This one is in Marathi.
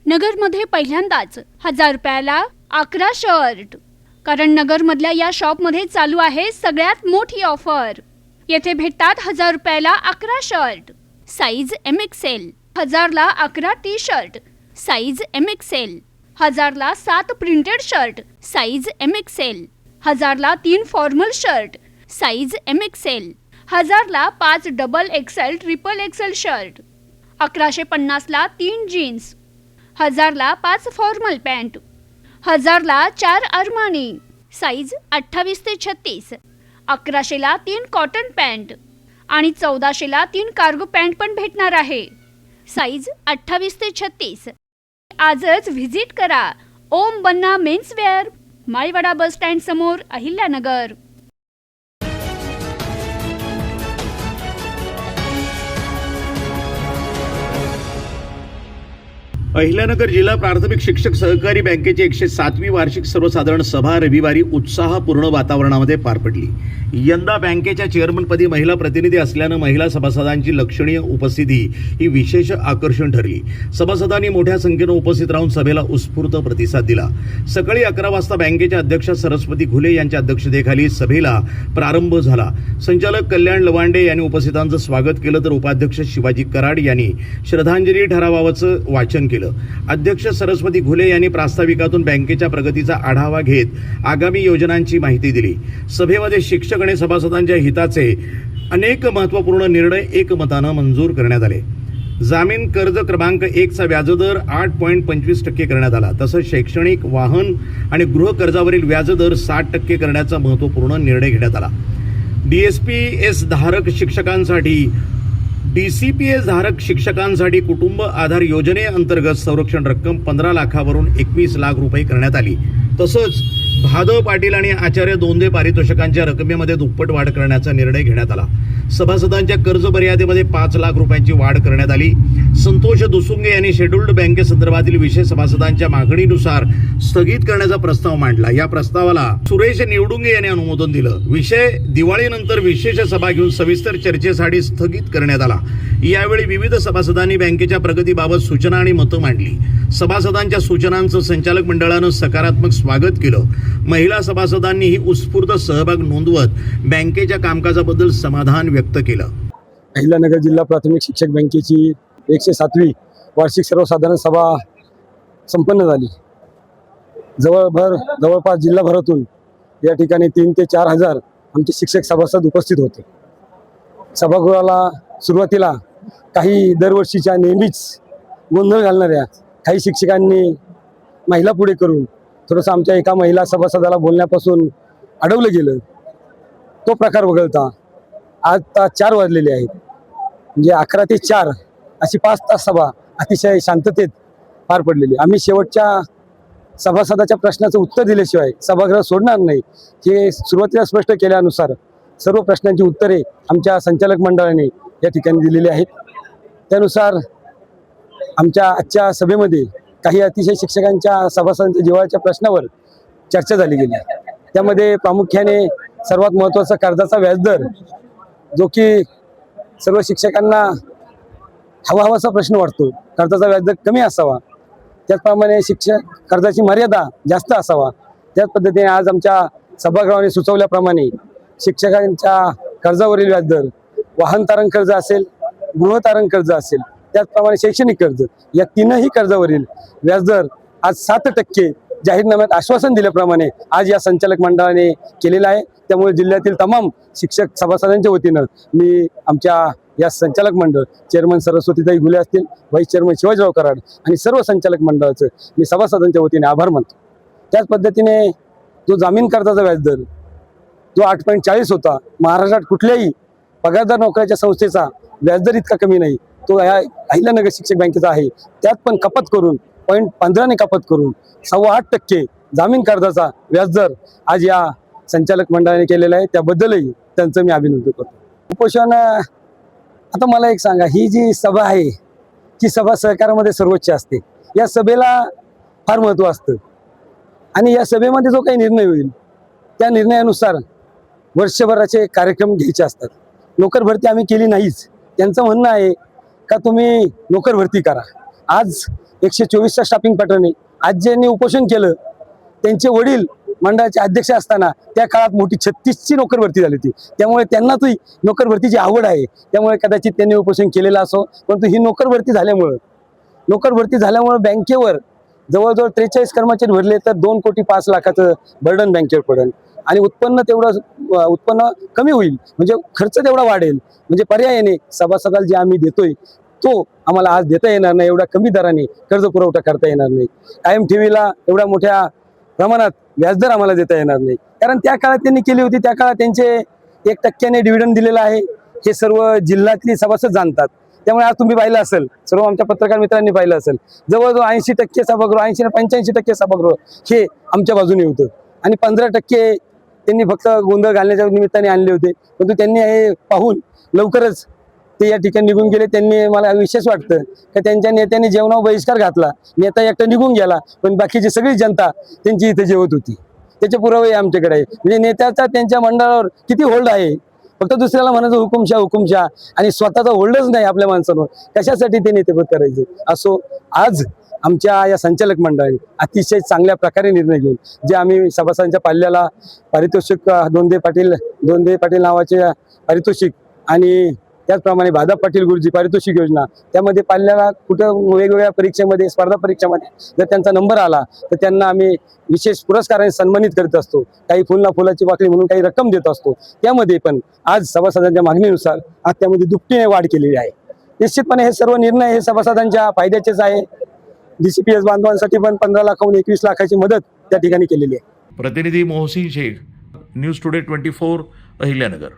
नगरमध्ये पहिल्यांदाच 1000 रुपयाला 11 शर्ट. कारण नगरमधल्या या शॉपमध्ये चालू आहे सगळ्यात मोठी ऑफर. येथे भेटतात 1000 रुपयाला 11 शर्ट साईज MXL, 1000 ला 11 टी शर्ट साईज MXL, 1000 ला 7 प्रिंटेड शर्ट साईज MXL, 1000 ला 3 फॉर्मल शर्ट साईज MXL, 1000 ला 5 double XL triple XL shirt, 1150 ला 3 जीन्स, 1000 ला 5 फॉर्मल पॅन्ट, 1000 ला 4 अरमानी साईज 28 ते 36, 1100 ला 3 कॉटन पॅन्ट आणि 1400 ला 3 कार्गो पॅन्ट पण भेटणार आहे साईज 28 ते 36. आजच व्हिजिट करा ओम बन्ना मेन्सवेअर, माळीवाडा बस स्टँड समोर, अहिल्यानगर. अहिल्यानगर जिल्हा प्राथमिक शिक्षक सहकारी बँकेची 107वी वार्षिक सर्वसाधारण सभा रविवारी उत्साहपूर्ण वातावरणामध्ये पार पडली. यंदा बँकेच्या चेअरमनपदी महिला प्रतिनिधी असल्यानं महिला सभासदांची लक्षणीय उपस्थिती ही विशेष आकर्षण ठरली. सभासदांनी मोठ्या संख्येनं उपस्थित राहून सभेला उत्स्फूर्त प्रतिसाद दिला. सकाळी 11 वाजता बँकेच्या अध्यक्षा सरस्वती घुले यांच्या अध्यक्षतेखाली सभेला प्रारंभ झाला. संचालक कल्याण लवांडे यांनी उपस्थितांचं स्वागत केलं तर उपाध्यक्ष शिवाजी कराड यांनी श्रद्धांजली ठरावाचं वाचन केलं. अध्यक्ष सरस्वती घुले यांनी प्रास्ताविकातून बँकेच्या प्रगतीचा आढावा घेत आगामी योजनांची माहिती दिली. सभेमध्ये शिक्षक आणि सभासदांच्या हिताचे अनेक महत्त्वपूर्ण निर्णय एकमतानं मंजूर करण्यात आले. जामीन कर्ज क्रमांक 1 चा व्याजदर 8.25% करण्यात आला. तसंच शैक्षणिक, वाहन आणि गृह कर्जावरील व्याजदर 60% करण्याचा महत्त्वपूर्ण निर्णय घेण्यात आला. DSPS धारक शिक्षकांसाठी DCPS धारक शिक्षकांसाठी कुटुंब आधार योजनेअंतर्गत संरक्षण रक्कम 15 लाखावरून 21 लाख रुपये करण्यात आली. तसंच भादव पाटील आणि आचार्य दोंदे पारितोषिकांच्या रकमेमध्ये दुप्पट वाढ करण्याचा निर्णय घेण्यात आला. सभासदांच्या कर्ज मर्यादेमध्ये 5 लाख रुपयांची वाढ करण्यात आली. संतोष दुसुंगे यांनी शेड्यूल्ड बँकेसंदर्भातील विषय सभासदांच्या मागणीनुसार स्थगित करण्याचा प्रस्ताव मांडला. या प्रस्तावाला सुरेश निवडुंगे यांनी अनुमोदन दिलं. विषय दिवाळीनंतर विशेष सभा घेऊन सविस्तर चर्चेसाठी स्थगित करण्यात आला. यावेळी विविध सभासदांनी बँकेच्या प्रगतीबाबत सूचना आणि मतं मांडली. सभासदांच्या सूचनांचं संचालक मंडळानं सकारात्मक स्वागत केलं. महिला सभासदांनीही उत्स्फूर्त सहभाग नोंदवत बँकेच्या कामकाजाबद्दल समाधान व्यक्त केलं. अहिल्यानगर जिल्हा प्राथमिक शिक्षक बँकेची 107वी वार्षिक सर्वसाधारण सभा संपन्न झाली. जवळपास जिल्हाभरातून या ठिकाणी 3 ते 4 हजार आमचे शिक्षक सभासद उपस्थित होते. सभागृहाला सुरुवातीला काही दरवर्षीच्या नेहमीच गोंधळ घालणाऱ्या काही शिक्षकांनी महिला पुढे करून थोडंसं आमच्या एका महिला सभासदाला बोलण्यापासून अडवलं गेलं. तो प्रकार वगळता आता 4 वाजलेले आहेत, म्हणजे 11 ते 4 अशी 5 तास सभा अतिशय शांततेत पार पडलेली. आम्ही शेवटच्या सभासदाच्या प्रश्नाचं उत्तर दिल्याशिवाय सभागृह सोडणार नाही हे सुरुवातीला स्पष्ट केल्यानुसार सर्व प्रश्नांची उत्तरे आमच्या संचालक मंडळाने या ठिकाणी दिलेली आहेत. त्यानुसार आमच्या आजच्या सभेमध्ये काही अतिशय शिक्षकांच्या सभासदांच्या जिव्हाळ्याच्या प्रश्नावर चर्चा झाली गेली. त्यामध्ये प्रामुख्याने सर्वात महत्त्वाचा कर्जाचा व्याजदर, जो की सर्व शिक्षकांना हवाहवासा प्रश्न वाटतो. कर्जाचा व्याजदर कमी असावा, त्याचप्रमाणे शिक्षक कर्जाची मर्यादा जास्त असावा. त्याच पद्धतीने आज आमच्या सभागृहाने सुचवल्याप्रमाणे शिक्षकांच्या कर्जावरील व्याजदर, वाहन तारण कर्ज असेल, गृह तारण कर्ज असेल, त्याचप्रमाणे शैक्षणिक कर्ज, या तीनही कर्जावरील व्याजदर आज 7% जाहीरनाम्यात आश्वासन दिल्याप्रमाणे आज या संचालक मंडळाने केलेलं आहे. त्यामुळे जिल्ह्यातील तमाम शिक्षक सभासदांच्या वतीनं मी आमच्या या संचालक मंडळ चेअरमन सरस्वतीताई घुले असतील, व्हाईस चेअरमन शिवाजीराव कराड आणि सर्व संचालक मंडळाचं मी सभासदांच्या वतीने आभार मानतो. त्याच पद्धतीने जो जामीन कर्जाचा व्याजदर जो 8.40 होता, महाराष्ट्रात कुठल्याही पगारदार नोकऱ्याच्या संस्थेचा व्याजदर इतका कमी नाही, तो या अहिल्यानगर शिक्षक बँकेचा आहे. त्यात पण कपात करून 0.15 कपात करून 8.25% जामीन कर्जाचा व्याजदर आज या संचालक मंडळाने केलेला आहे. त्याबद्दलही त्यांचं मी अभिनंदन करतो. उपोषण, आता मला एक सांगा, ही जी सभा आहे ती सभा सहकारामध्ये सर्वोच्च असते. या सभेला फार महत्त्व असतं आणि या सभेमध्ये जो काही निर्णय होईल त्या निर्णयानुसार वर्षभराचे कार्यक्रम घ्यायचे असतात. नोकर भरती आम्ही केली नाहीच. त्यांचं म्हणणं आहे का तुम्ही नोकर भरती करा. आज 124चा स्टाफिंग पॅटर्न आहे. आज ज्यांनी उपोषण केलं त्यांचे वडील मंडळाचे अध्यक्ष असताना त्या काळात मोठी 36ची नोकर भरती झाली होती. त्यामुळे त्यांना ती नोकर भरतीची आवड आहे. त्यामुळे कदाचित त्यांनी उपोषण केलेलं असो. परंतु ही नोकर भरती झाल्यामुळे बँकेवर जवळजवळ 43 कर्मचारी भरले तर 2,05,00,000 बर्डन बँकेवर पडेल आणि उत्पन्न कमी होईल, म्हणजे खर्च तेवढा वाढेल. म्हणजे पर्यायाने सभासदाला जे आम्ही देतोय तो आम्हाला आज देता येणार नाही. एवढ्या कमी दराने कर्ज पुरवठा करता येणार नाही. कायम ठेवीला एवढ्या मोठ्या प्रमाणात व्याजदर आम्हाला देता येणार नाही. कारण त्या काळात त्यांनी केली होती. त्या काळात त्यांचे 1% डिव्हिडंड दिलेला आहे. हे सर्व जिल्ह्यातली सभासद जाणतात. त्यामुळे आज तुम्ही पाहिलं असेल, सर्व आमच्या पत्रकार मित्रांनी पाहिलं असेल, जवळजवळ 80% सभागृह, 80 ते 85% सभागृह हे आमच्या बाजूने होतं आणि 15% त्यांनी फक्त गोंधळ घालण्याच्या निमित्ताने आणले होते. परंतु त्यांनी हे पाहून लवकरच ते या ठिकाणी निघून गेले. त्यांनी मला विशेष वाटतं की त्यांच्या नेत्यांनी जेवणावर बहिष्कार घातला. नेता एकटा निघून गेला, पण बाकीची सगळी जनता त्यांची इथे जेवत होती. त्याचे पुरावे आमच्याकडे आहे. म्हणजे नेत्याचा त्यांच्या मंडळावर किती होल्ड आहे. फक्त दुसऱ्याला म्हणायचं हुकुमशाह आणि स्वतःचा होल्डच नाही आपल्या माणसांवर. कशासाठी ते नेतेपद करायचे असो. आज आमच्या या संचालक मंडळाने अतिशय चांगल्या प्रकारे निर्णय घेऊन जे आम्ही सभासदांच्या पाल्याला पारितोषिक दोंदे पाटील नावाचे पारितोषिक आणि त्याचप्रमाणे भादा पाटील गुरुजी पारितोषिक योजना, त्यामध्ये पाल्याला कुठं वेगवेगळ्या परीक्षेमध्ये स्पर्धा परीक्षामध्ये जर त्यांचा नंबर आला तर त्यांना आम्ही विशेष पुरस्काराने सन्मानित करत असतो. काही फुलाची पाकळी म्हणून काही रक्कम देत असतो. त्यामध्ये पण आज सभासदांच्या मागणीनुसार आज त्यामध्ये दुपटीने वाढ केलेली आहे. निश्चितपणे हे सर्व निर्णय हे सभासदांच्या फायद्याचेच आहे. DCPS बांधवांसाठी पण 15 लाखाहून 21 लाखाची मदत त्या ठिकाणी केलेली आहे. प्रतिनिधी मोहसिन शेख, न्यूज टुडे 24, अहिल्यानगर.